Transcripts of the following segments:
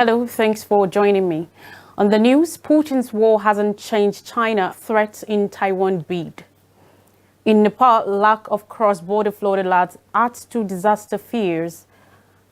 Hello, thanks for joining me. On the news, Putin's war hasn't changed China threats in Taiwan bid. In Nepal, lack of cross-border flow adds to disaster fears.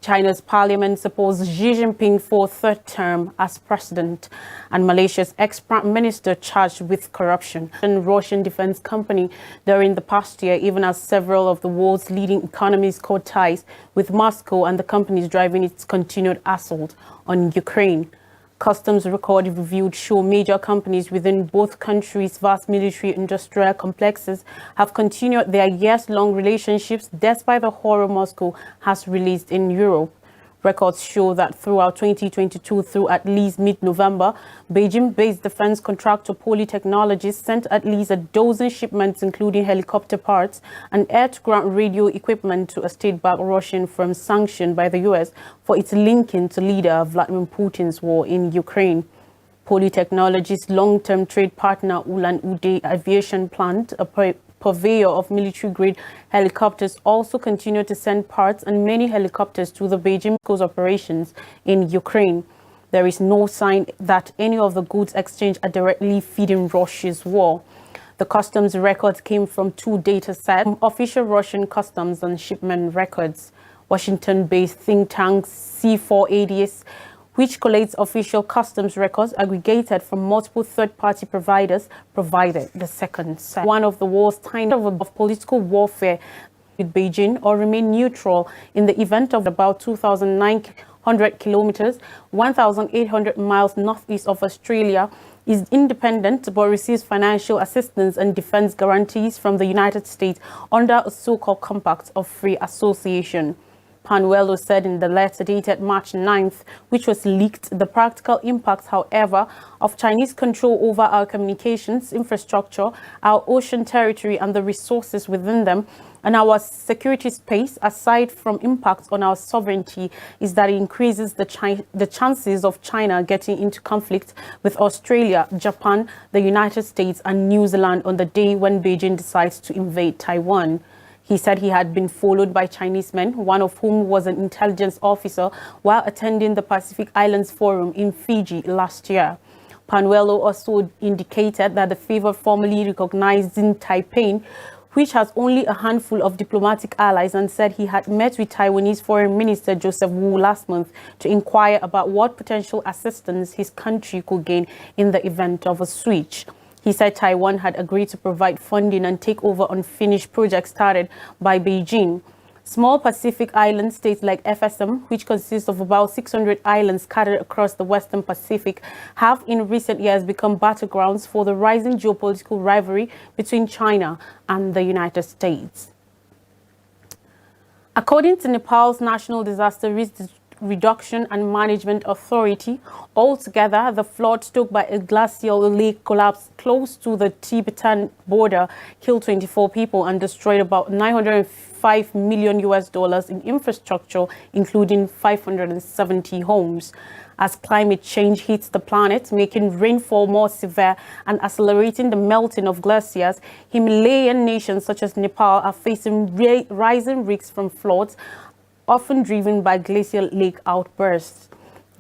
China's parliament supports Xi Jinping for third term as president, and Malaysia's ex-prime minister charged with corruption. And Russian defense company during the past year, even as several of the world's leading economies cut ties with Moscow and the companies driving its continued assault on Ukraine. Customs record reviewed show major companies within both countries' vast military industrial complexes have continued their years-long relationships despite the horror Moscow has released in Europe. Records show that throughout 2022 through at least mid-November, Beijing-based defense contractor Poly Technologies sent at least a dozen shipments, including helicopter parts and air-to-ground radio equipment, to a state-backed Russian firm sanctioned by the U.S. for its linking to leader Vladimir Putin's war in Ukraine. Poly Technologies' long-term trade partner Ulan-Ude Aviation Plant, a purveyor of military-grade helicopters, also continue to send parts and many helicopters to the Beijing's operations in Ukraine. There is no sign that any of the goods exchanged are directly feeding Russia's war. The customs records came from two data sets, official Russian customs and shipment records. Washington-based think tank C4ADS, which collates official customs records aggregated from multiple third-party providers, provided the second set. One of the world's tiny of political warfare with Beijing, or remain neutral in the event of about 2,900 kilometers, 1,800 miles northeast of Australia, is independent but receives financial assistance and defense guarantees from the United States under a so-called Compact of Free Association. Panuelo said in the letter dated March 9th, which was leaked, the practical impacts, however, of Chinese control over our communications infrastructure, our ocean territory and the resources within them, and our security space, aside from impacts on our sovereignty, is that it increases the chances of China getting into conflict with Australia, Japan, the United States and New Zealand on the day when Beijing decides to invade Taiwan. He said he had been followed by Chinese men, one of whom was an intelligence officer, while attending the Pacific Islands Forum in Fiji last year. Panuelo also indicated that the favor formally recognized in Taipei, which has only a handful of diplomatic allies, and said he had met with Taiwanese Foreign Minister Joseph Wu last month to inquire about what potential assistance his country could gain in the event of a switch. He said Taiwan had agreed to provide funding and take over unfinished projects started by Beijing. Small Pacific island states like FSM, which consists of about 600 islands scattered across the Western Pacific, have in recent years become battlegrounds for the rising geopolitical rivalry between China and the United States. According to Nepal's National Disaster Risk Reduction and Management Authority, altogether, the flood stoked by a glacial lake collapse close to the Tibetan border killed 24 people and destroyed about $905 million in infrastructure, including 570 homes. As climate change hits the planet, making rainfall more severe and accelerating the melting of glaciers, Himalayan nations such as Nepal are facing rising risks from floods, often driven by glacial lake outbursts.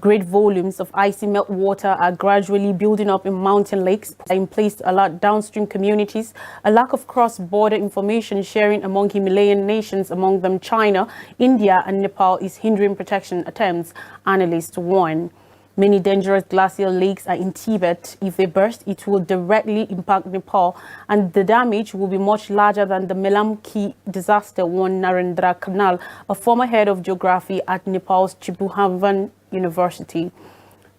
Great volumes of icy meltwater are gradually building up in mountain lakes, in place to alert downstream communities. A lack of cross-border information sharing among Himalayan nations, among them China, India and Nepal, is hindering protection attempts, analysts warn. Many dangerous glacial lakes are in Tibet. If they burst, it will directly impact Nepal, and the damage will be much larger than the Melamki disaster, warned Narendra Kanal, a former head of geography at Nepal's Tribhuvan University.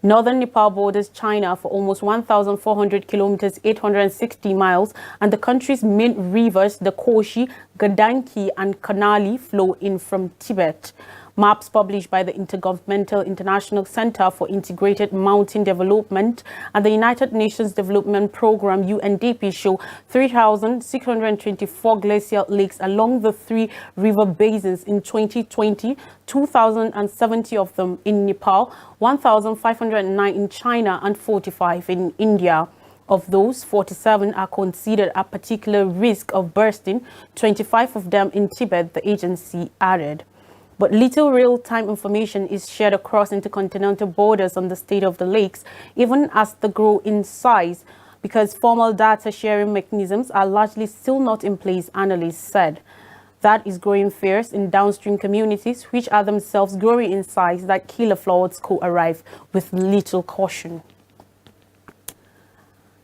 Northern Nepal borders China for almost 1,400 kilometers, 860 miles, and the country's main rivers, the Koshi, Gandaki, and Karnali, flow in from Tibet. Maps published by the Intergovernmental International Center for Integrated Mountain Development and the United Nations Development Program (UNDP) show 3,624 glacial lakes along the three river basins in 2020, 2,070 of them in Nepal, 1,509 in China, and 45 in India. Of those, 47 are considered at particular risk of bursting, 25 of them in Tibet, the agency added. but little real-time information is shared across intercontinental borders on the state of the lakes, even as they grow in size, because formal data sharing mechanisms are largely still not in place, analysts said. That is growing fears in downstream communities, which are themselves growing in size, that killer floods could arrive with little caution.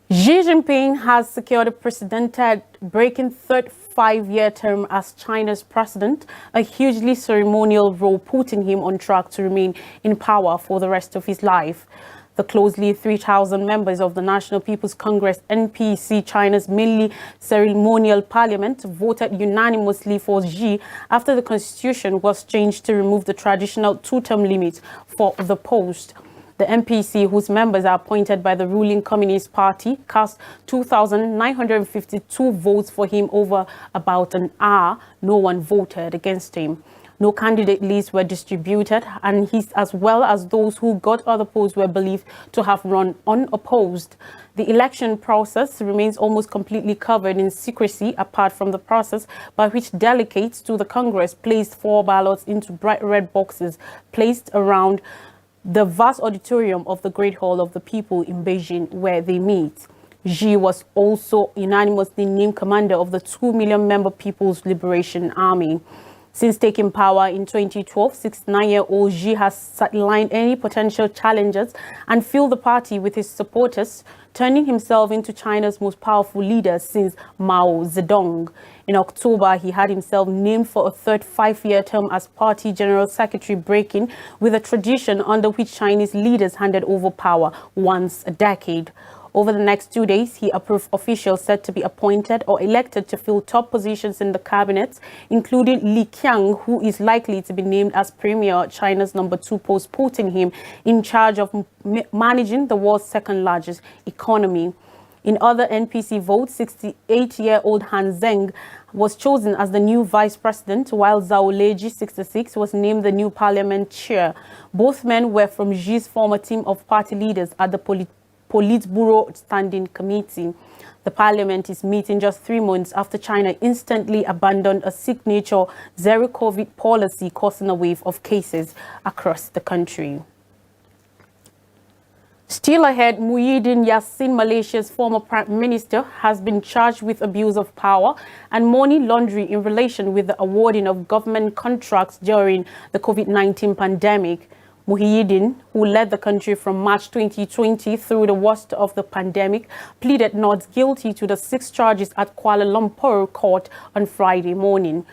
Xi Jinping has secured a precedented-breaking third five-year term as China's president, a hugely ceremonial role putting him on track to remain in power for the rest of his life. The closely 3,000 members of the National People's Congress (NPC), China's mainly ceremonial parliament, voted unanimously for Xi after the constitution was changed to remove the traditional two-term limit for the post. The NPC, whose members are appointed by the ruling Communist Party, cast 2,952 votes for him over about an hour. No one voted against him. No candidate lists were distributed, and he, as well as those who got other posts, were believed to have run unopposed. The election process remains almost completely covered in secrecy, apart from the process by which delegates to the Congress placed 4 ballots into bright red boxes placed around the vast auditorium of the Great Hall of the People in Beijing, where they meet. Xi was also unanimously named commander of the 2 million-member People's Liberation Army. Since taking power in 2012, 69-year-old Xi has sidelined any potential challengers and filled the party with his supporters, turning himself into China's most powerful leader since Mao Zedong. In October, he had himself named for a third 5-year term as party general secretary, breaking with a tradition under which Chinese leaders handed over power once a decade. Over the next 2 days, he approved officials set to be appointed or elected to fill top positions in the cabinet, including Li Qiang, who is likely to be named as premier, China's #2 post, putting him in charge of managing the world's second-largest economy. In other NPC votes, 68-year-old Han Zheng was chosen as the new vice president, while Zhao Leji, 66, was named the new parliament chair. Both men were from Xi's former team of party leaders at the Politburo Standing Committee. The parliament is meeting just 3 months after China instantly abandoned a signature zero-COVID policy, causing a wave of cases across the country. Still ahead, Muhyiddin Yassin, Malaysia's former prime minister, has been charged with abuse of power and money laundering in relation with the awarding of government contracts during the COVID-19 pandemic. Muhyiddin, who led the country from March 2020 through the worst of the pandemic, pleaded not guilty to the 6 charges at Kuala Lumpur court on Friday morning.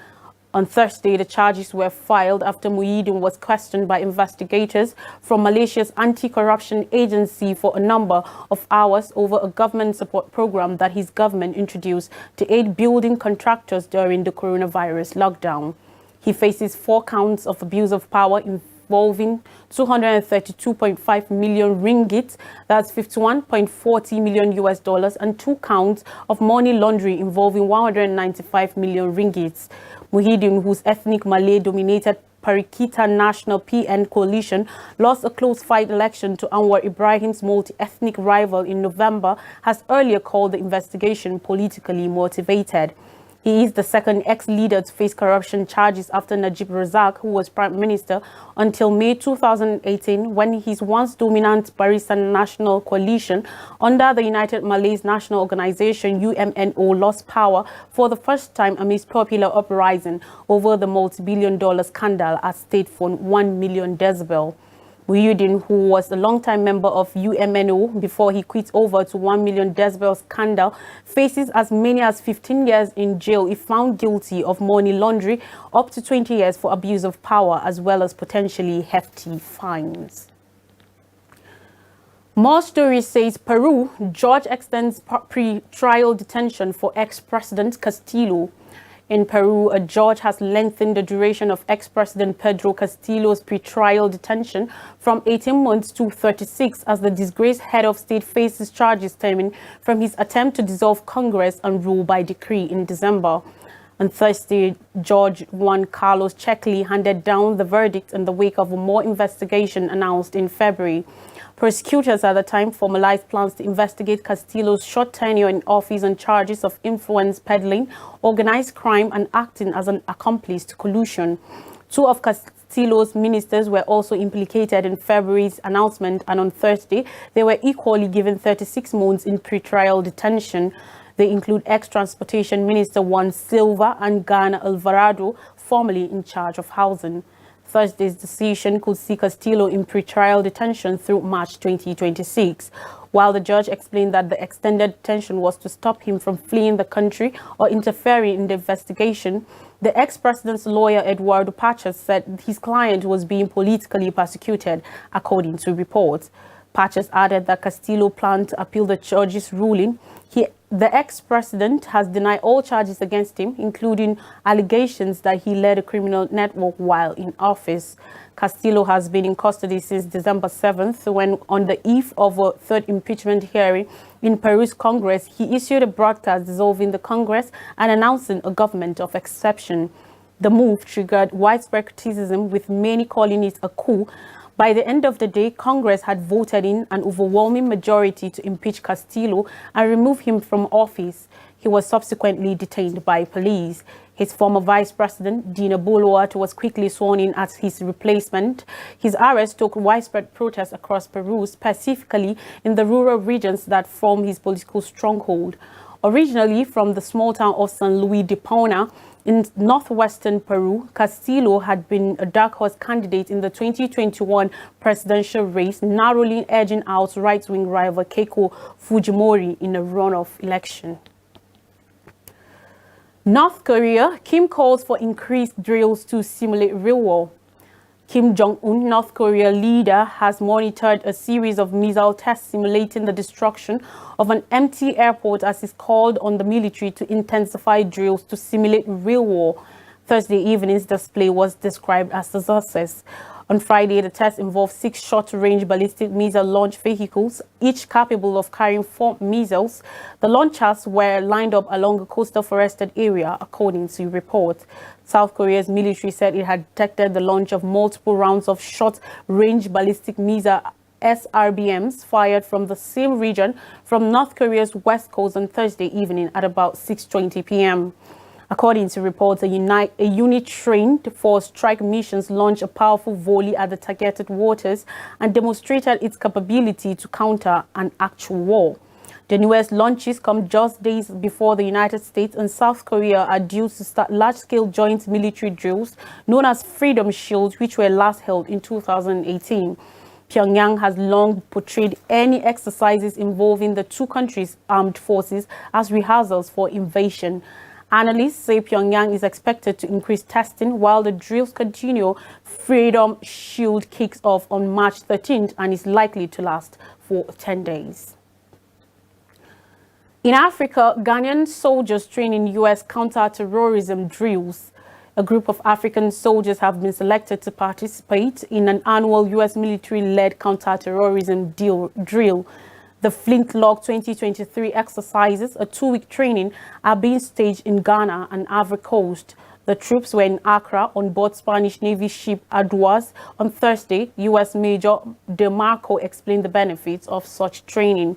On Thursday, the charges were filed after Muhyiddin was questioned by investigators from Malaysia's anti-corruption agency for a number of hours over a government support program that his government introduced to aid building contractors during the coronavirus lockdown. He faces 4 counts of abuse of power involving 232.5 million ringgit, that's $51.40 million US dollars, and 2 counts of money laundering involving 195 million ringgit. Muhyiddin, whose ethnic Malay-dominated Parikita National PN coalition lost a close-fight election to Anwar Ibrahim's multi-ethnic rival in November, has earlier called the investigation politically motivated. He is the second ex-leader to face corruption charges after Najib Razak, who was prime minister until May 2018, when his once dominant Barisan National Coalition under the United Malays National Organization (UMNO) lost power for the first time amidst popular uprising over the multi-billion-dollar scandal at State Phone 1 million decibel. Muhyiddin, who was a long-time member of UMNO before he quit over to 1 million decibel scandal, faces as many as 15 years in jail if found guilty of money laundering, up to 20 years for abuse of power, as well as potentially hefty fines. More Stories says Peru, judge extends pre-trial detention for ex-president Castillo. In Peru, a judge has lengthened the duration of ex-president Pedro Castillo's pre-trial detention from 18 months to 36 as the disgraced head of state faces charges stemming from his attempt to dissolve Congress and rule by decree in December. On Thursday, Judge Juan Carlos Checkley handed down the verdict in the wake of a more investigation announced in February. Prosecutors at the time formalized plans to investigate Castillo's short tenure in office on charges of influence peddling, organized crime, and acting as an accomplice to collusion. Two of Castillo's ministers were also implicated in February's announcement, and on Thursday, they were equally given 36 months in pretrial detention. They include ex-Transportation Minister Juan Silva and Gana Alvarado, formerly in charge of housing. Thursday's decision could see Castillo in pretrial detention through March 2026, while the judge explained that the extended detention was to stop him from fleeing the country or interfering in the investigation. The ex-president's lawyer, Eduardo Paches, said his client was being politically persecuted, according to reports. Paches added that Castillo planned to appeal the judge's ruling. The ex-president has denied all charges against him, including allegations that he led a criminal network while in office. Castillo has been in custody since December 7th, when on the eve of a third impeachment hearing in Peru's Congress, he issued a broadcast dissolving the Congress and announcing a government of exception. The move triggered widespread criticism, with many calling it a coup. By the end of the day, Congress had voted in an overwhelming majority to impeach Castillo and remove him from office. He was subsequently detained by police. His former vice president, Dina Boluarte, was quickly sworn in as his replacement. His arrest took widespread protests across Peru, specifically in the rural regions that form his political stronghold. Originally from the small town of San Luis de Pauna, in northwestern Peru, Castillo had been a dark horse candidate in the 2021 presidential race, narrowly edging out right-wing rival Keiko Fujimori in a runoff election. North Korea, Kim calls for increased drills to simulate real war. Kim Jong-un, North Korea leader, has monitored a series of missile tests simulating the destruction of an empty airport as he's called on the military to intensify drills to simulate real war. Thursday evening's display was described as a success. On Friday, the test involved 6 short-range ballistic missile launch vehicles, each capable of carrying 4 missiles. The launchers were lined up along a coastal forested area, according to reports. South Korea's military said it had detected the launch of multiple rounds of short-range ballistic missile SRBMs fired from the same region from North Korea's west coast on Thursday evening at about 6:20 p.m. According to reports, a unit trained for strike missions launched a powerful volley at the targeted waters and demonstrated its capability to counter an actual war. The newest launches come just days before the United States and South Korea are due to start large-scale joint military drills known as Freedom Shield, which were last held in 2018. Pyongyang has long portrayed any exercises involving the two countries' armed forces as rehearsals for invasion. Analysts say Pyongyang is expected to increase testing while the drills continue. Freedom Shield kicks off on March 13th and is likely to last for 10 days. In Africa, Ghanaian soldiers train in U.S. counter-terrorism drills. A group of African soldiers have been selected to participate in an annual U.S. military-led counter-terrorism drill. The Flintlock 2023 exercises, a 2-week training, are being staged in Ghana and Ivory Coast. The troops were in Accra on board Spanish Navy ship Aduaz on Thursday. U.S. Major DeMarco explained the benefits of such training.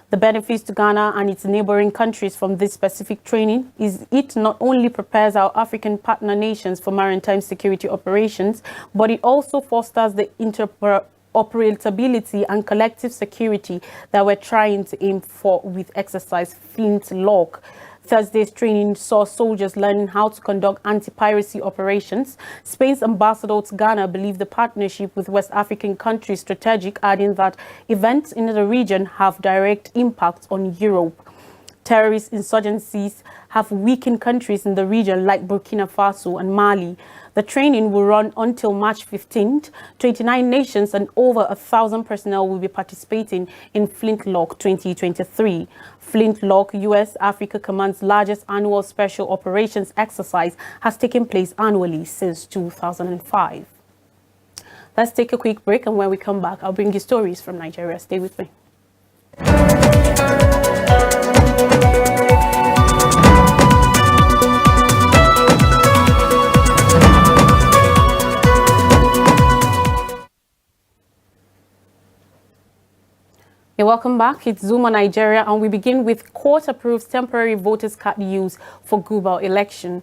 The benefits to Ghana and its neighboring countries from this specific training is it not only prepares our African partner nations for maritime security operations, but it also fosters the interoperability and collective security that we're trying to aim for with exercise Flintlock. Thursday's training saw soldiers learning how to conduct anti-piracy operations. Spain's ambassador to Ghana believed the partnership with West African countries strategic, adding that events in the region have direct impact on Europe. Terrorist insurgencies have weakened countries in the region like Burkina Faso and Mali. The training will run until March 15th. 29 nations and over 1,000 personnel will be participating in Flintlock 2023. Flintlock, U.S. Africa Command's largest annual special operations exercise, has taken place annually since 2005. Let's take a quick break, and when we come back, I'll bring you stories from Nigeria. Stay with me. Welcome back. It's Zuma Nigeria, and we begin with court approves temporary voters card use for Gubal election.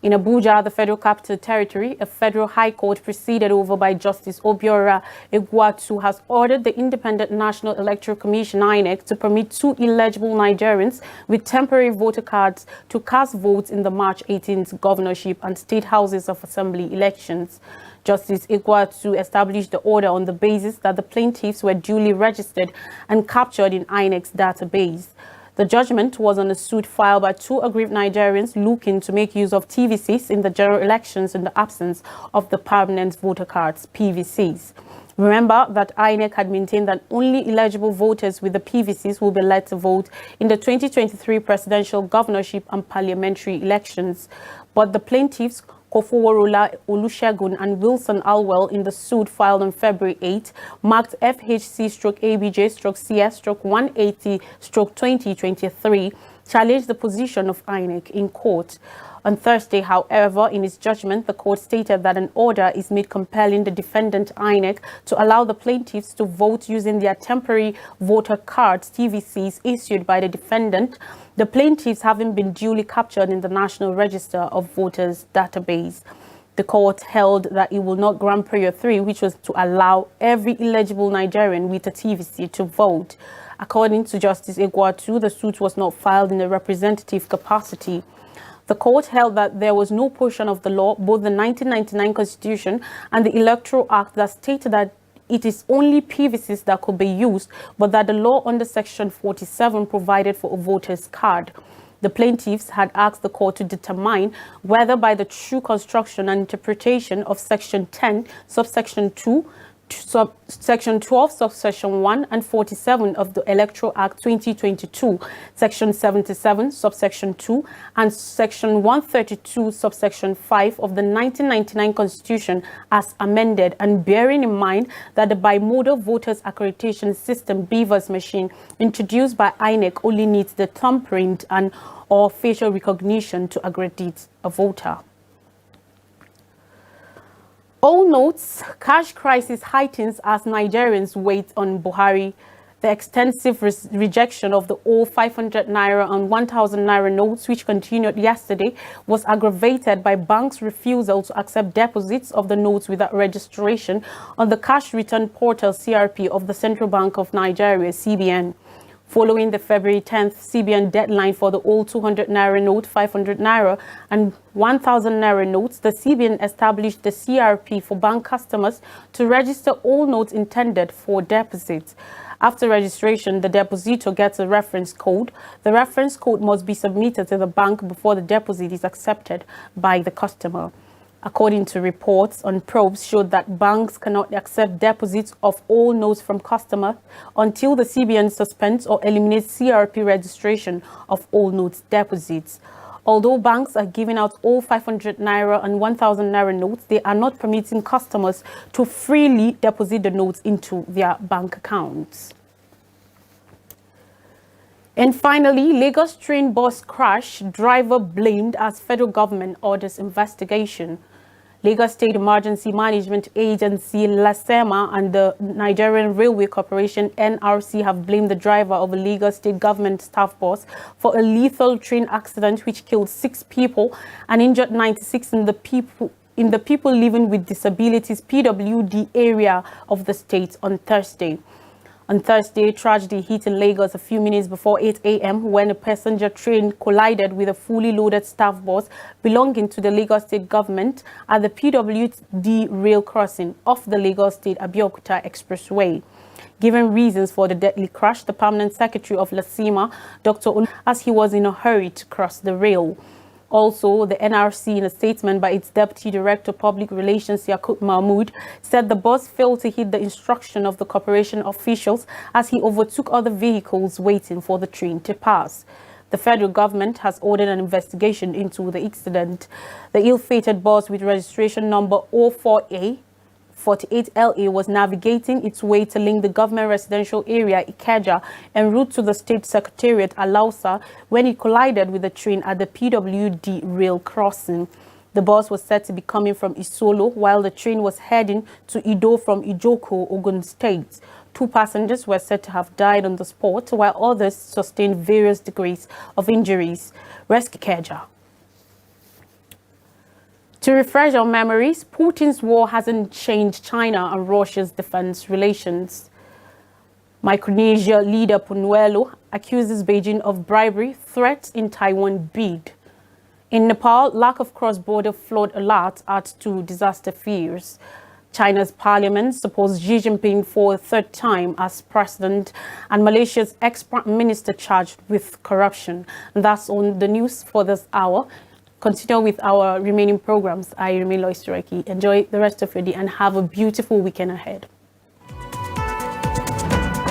In Abuja, the Federal Capital Territory, a federal high court presided over by Justice Obiora Egwuatu has ordered the Independent National Electoral Commission (INEC) to permit 2 illegible Nigerians with temporary voter cards to cast votes in the March 18th governorship and state houses of assembly elections. Justice Egwuatu established the order on the basis that the plaintiffs were duly registered and captured in INEC's database. The judgment was on a suit filed by 2 aggrieved Nigerians looking to make use of TVCs in the general elections in the absence of the permanent voter cards, PVCs. Remember that INEC had maintained that only eligible voters with the PVCs will be let to vote in the 2023 presidential, governorship and parliamentary elections. But the plaintiffs, Kofoworola Olusegun and Wilson Alwell, in the suit filed on February 8, marked FHC-ABJ-CS-180-2023, challenged the position of INEC in court. On Thursday, however, in its judgment, the court stated that an order is made compelling the defendant INEC to allow the plaintiffs to vote using their temporary voter cards, TVCs, issued by the defendant, the plaintiffs having been duly captured in the National Register of Voters database. The court held that it will not grant Prayer 3, which was to allow every eligible Nigerian with a TVC to vote. According to Justice Egwuatu, the suit was not filed in a representative capacity. The court held that there was no portion of the law, both the 1999 Constitution and the Electoral Act, that stated that it is only PVCs that could be used, but that the law under Section 47 provided for a voter's card. The plaintiffs had asked the court to determine whether by the true construction and interpretation of Section 10, subsection 2, Section 12, subsection 1 and 47 of the Electoral Act 2022, Section 77, subsection 2 and Section 132, subsection 5 of the 1999 Constitution as amended, and bearing in mind that the bimodal voters accreditation system BVAS machine introduced by INEC only needs the thumbprint and or facial recognition to accredit a voter. All notes, cash crisis heightens as Nigerians wait on Buhari. The extensive rejection of the old 500 naira and 1,000 naira notes, which continued yesterday, was aggravated by banks' refusal to accept deposits of the notes without registration on the cash return portal CRP of the Central Bank of Nigeria, CBN. Following the February 10th CBN deadline for the old 200 naira note, 500 naira and 1,000 naira notes, the CBN established the CRP for bank customers to register all notes intended for deposits. After registration, the depositor gets a reference code. The reference code must be submitted to the bank before the deposit is accepted by the customer. According to reports on probes, showed that banks cannot accept deposits of all notes from customers until the CBN suspends or eliminates CRP registration of all notes deposits. Although banks are giving out all 500 naira and 1,000 naira notes, they are not permitting customers to freely deposit the notes into their bank accounts. And finally, Lagos train bus crash, driver blamed as federal government orders investigation. Lagos State Emergency Management Agency, LASEMA, and the Nigerian Railway Corporation, NRC, have blamed the driver of a Lagos State government staff bus for a lethal train accident which killed 6 people and injured 96 in the people living with disabilities PWD area of the state on Thursday. On Thursday, tragedy hit in Lagos a few minutes before 8 a.m. when a passenger train collided with a fully loaded staff bus belonging to the Lagos State government at the PWD rail crossing off the Lagos State Abeokuta Expressway. Given reasons for the deadly crash, the permanent secretary of LASEMA, Dr. Olu, as he was in a hurry to cross the rail. Also, the NRC, in a statement by its Deputy Director of Public Relations, Yakub Mahmood, said the bus failed to heed the instruction of the corporation officials as he overtook other vehicles waiting for the train to pass. The federal government has ordered an investigation into the incident. The ill-fated bus with registration number 04A 48LA was navigating its way to link the government residential area Ikeja en route to the state secretariat Alausa when it collided with the train at the PWD rail crossing. The bus was said to be coming from Isolo while the train was heading to Ido from Ijoko, Ogun State. 2 passengers were said to have died on the spot while others sustained various degrees of injuries. Rescue Ikeja. To refresh our memories, Putin's war hasn't changed China and Russia's defense relations. Micronesia leader Punuelo accuses Beijing of bribery, threats in Taiwan bid. In Nepal, lack of cross-border flood alerts adds to disaster fears. China's parliament supports Xi Jinping for a third time as president, and Malaysia's ex-prime minister charged with corruption. And that's on the news for this hour. Continue with our remaining programs. I remain Lois Tureki. Enjoy the rest of your day and have a beautiful weekend ahead.